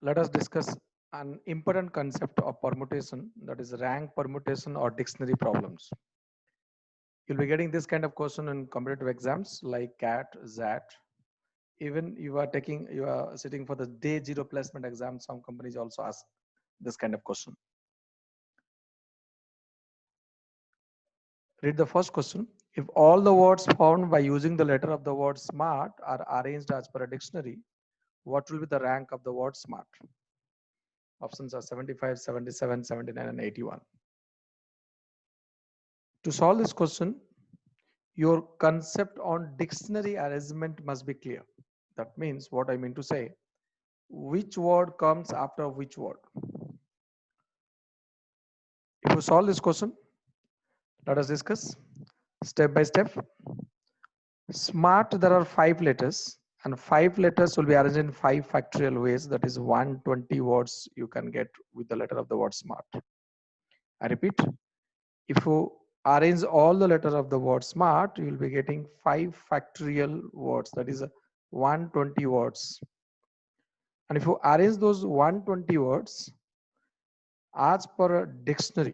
let us discuss an important concept of permutation, that is rank permutation or dictionary problems. You'll be getting this kind of question in competitive exams like CAT, XAT. Even you are sitting for the day zero placement exam, some companies also ask this kind of question. Read the first question. If all the words found by using the letter of the word smart are arranged as per a dictionary, what will be the rank of the word smart? Options are 75, 77, 79, and 81. To solve this question, your concept on dictionary arrangement must be clear. That means what I mean to say, which word comes after which word. If you solve this question, let us discuss step by step. Smart, there are 5 letters and 5 letters will be arranged in 5 factorial ways. That is 120 words you can get with the letter of the word smart. I repeat, if you arrange all the letters of the word smart, you will be getting 5 factorial words. That is 120 words. And if you arrange those 120 words as per a dictionary,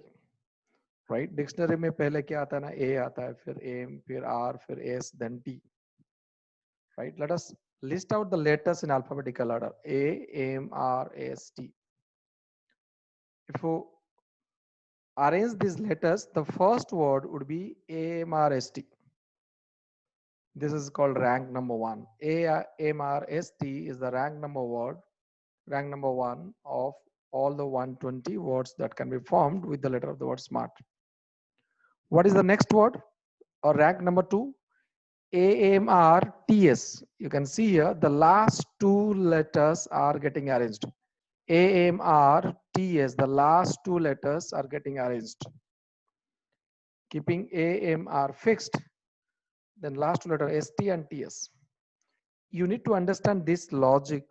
right? Dictionary में पहले क्या आता है ना, A आता है, फिर M, फिर R, फिर S, then T. Right? Let us list out the letters in alphabetical order. A, M, R, S, T. If you arrange these letters, the first word would be A, M, R, S, T. This is called rank number 1. A, M, R, S, T is the rank number 1 of all the 120 words that can be formed with the letter of the word smart. What is the next word or rank number 2? AMRTS. You can see here the last 2 letters are getting arranged. AMRTS, the last 2 letters are getting arranged. Keeping AMR fixed, then last 2 letters ST and TS. You need to understand this logic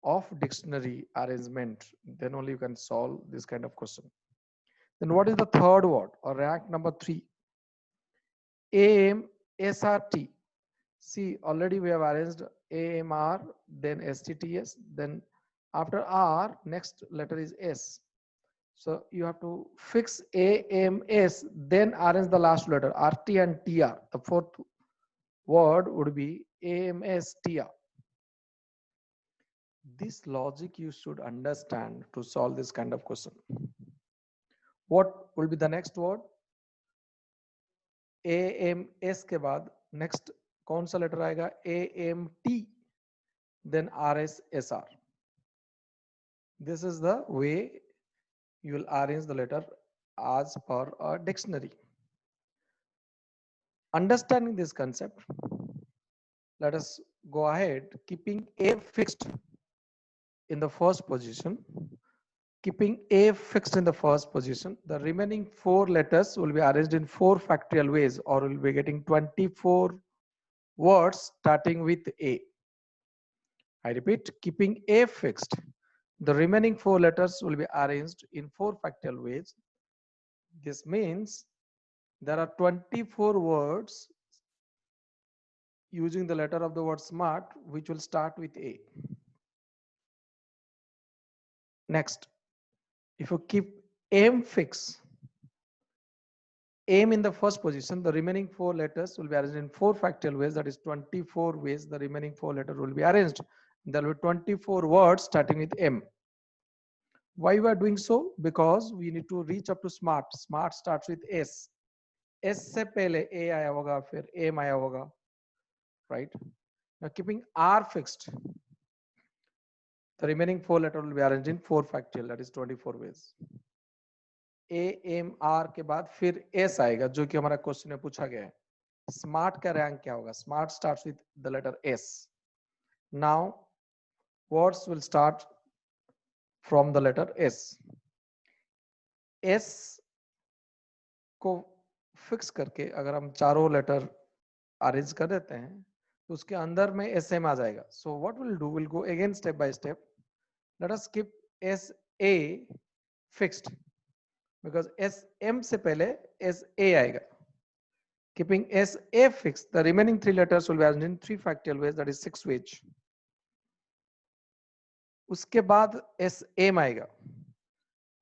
of dictionary arrangement, then only you can solve this kind of question. Then what is the third word or rank number 3? AMSRT. See, already we have arranged AMR, then STTS, then after R, next letter is S. So you have to fix AMS, then arrange the last letter, RT and TR. The fourth word would be AMSTR. This logic you should understand to solve this kind of question. What will be the next word? AMS के बाद next कौन सा letter आएगा? AMT, then RSSR. This is the way you will arrange the letter as per a dictionary. Understanding this concept, let us go ahead, keeping A fixed in the first position. Keeping A fixed in the first position, the remaining 4 letters will be arranged in 4 factorial ways, or will be getting 24 words starting with A. I repeat, keeping A fixed, the remaining 4 letters will be arranged in 4 factorial ways. This means there are 24 words using the letter of the word smart, which will start with A. Next, if you keep M fixed, M in the first position, the remaining 4 letters will be arranged in 4 factorial ways, that is 24 ways the remaining 4 letters will be arranged. There will be 24 words starting with M. Why we are doing so? Because we need to reach up to smart. Smart starts with S. S से पहले A आया होगा, फिर M आया होगा, right? Now keeping R fixed, the remaining 4 letters will be arranged in 4 factorial, that is 24 ways. AMR के बाद फिर S आएगा, जो कि हमारा क्वेश्चन में पूछा गया है. स्मार्ट का रैंक क्या होगा? Smart starts with the letter S. Now words will start from the letter S. S को फिक्स करके अगर हम चारों लेटर अरेंज कर देते हैं तो उसके अंदर में SM आ जाएगा. So what will do, will go again step by step. Let us keep SA fixed, because SM से पहले SA आएगा. Keeping SA fixed, the remaining 3 letters will be arranged in 3 factorial ways, that is 6 ways. उसके बाद S M आएगा।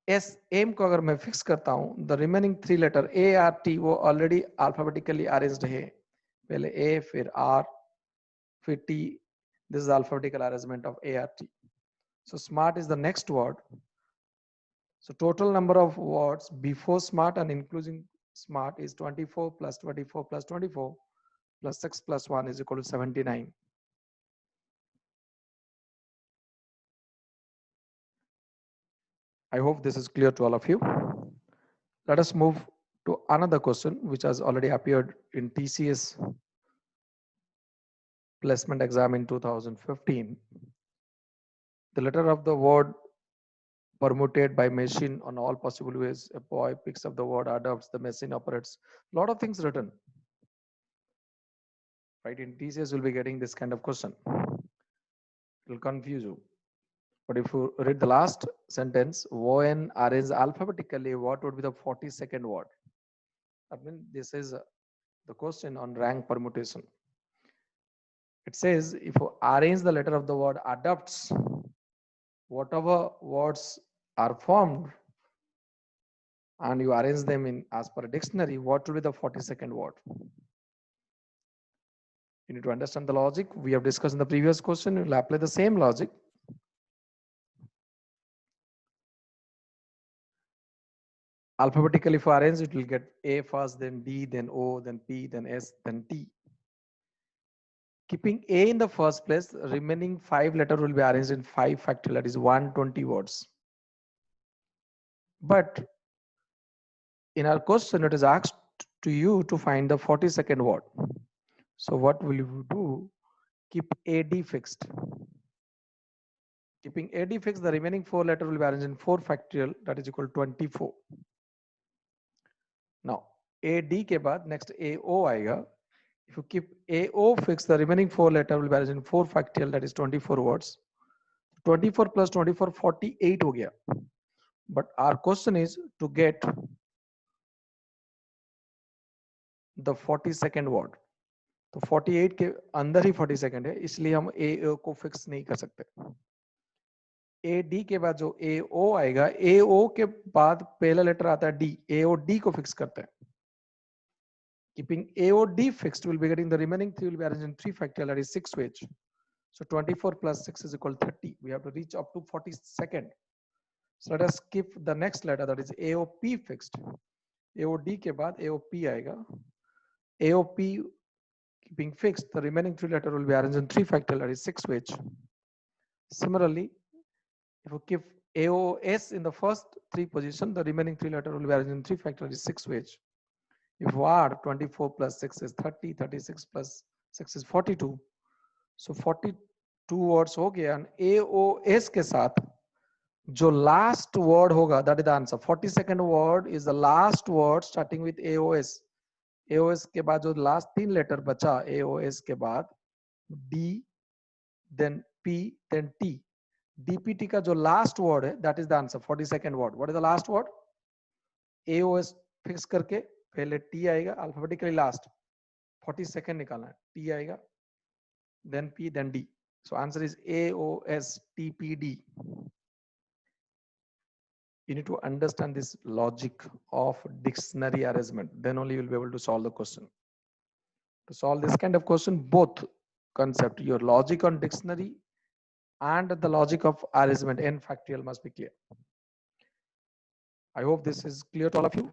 S M को अगर मैं fix करता हूं, the remaining 3 letter A R T वो ऑलरेडी अल्फाबेटिकली अरेंज्ड है। पहले ए, फिर आर, फिर T. This is alphabetical arrangement of A R T. So smart is the next word. So total number of words before smart and including smart is 24 plus 24 plus 24 plus 6 plus 1 is equal to 79. I hope this is clear to all of you. Let us move to another question which has already appeared in TCS placement exam in 2015. The letter of the word permuted by machine on all possible ways. A boy picks up the word, adopts, the machine operates. A lot of things written. Right, in TCS you'll be getting this kind of question. It will confuse you. But if you read the last sentence, when arranged alphabetically, what would be the 42nd word? I mean, this is the question on rank permutation. It says if you arrange the letter of the word adopts, whatever words are formed and you arrange them in as per a dictionary, what would be the 42nd word? You need to understand the logic. We have discussed in the previous question. You will apply the same logic. Alphabetically, if arranged, it will get A first, then D, then O, then P, then S, then T. Keeping A in the first place, remaining 5 letters will be arranged in 5 factorial, that is 120 words. But in our question, it is asked to you to find the 42nd word. So what will you do? Keep AD fixed. Keeping AD fixed, the remaining 4 letters will be arranged in 4 factorial, that is equal to 24. Now, AD के बाद next AO आएगा. If you keep AO fixed, the remaining 4 letters will be arranged in 4 factorial, that is 24 words. 24 plus 24, 48 हो गया. But our question is to get the 42nd word. तो 48 के अंदर ही 42nd है, इसलिए हम AO को फिक्स नहीं कर सकते. AD के बाद जो AO आएगा, AO के बाद पहला लेटर आता है D, AOD को फिक्स करते हैं. Keeping AOD fixed, we'll be getting the remaining 3 will be arranged in 3 factorial, that is 6 ways. So 24 plus 6 is equal to 30. We have to reach up to 42nd. So let us keep the next letter, that is AOP fixed. AOD के बाद AOP आएगा. AOP keeping fixed, the remaining 3 letters will be arranged in 3 factorial, that is 6 ways. Similarly, if you keep AOS in the first 3 position, the remaining 3 letters will be arranged in 3 factorial, that is 6 ways. If you add 24 plus 6 is 30, 36 plus 6 is 42. So 42 words हो गया, and AOS के साथ जो last word होगा, that is the answer. 42nd word is the last word starting with AOS. AOS के बाद जो last 3 letter बचा AOS के बाद D, then P, then T. DPT का जो last word है, that is the answer. 42nd word. What is the last word? AOS fix करके पहले T आएगा, alphabetically last. 42nd निकालना है. T आएगा, then P, then D. So answer is AOSTPD. You need to understand this logic of dictionary arrangement. Then only you will be able to solve the question. To solve this kind of question, both concept, your logic on dictionary and the logic of arrangement n factorial must be clear. I hope this is clear to all of you.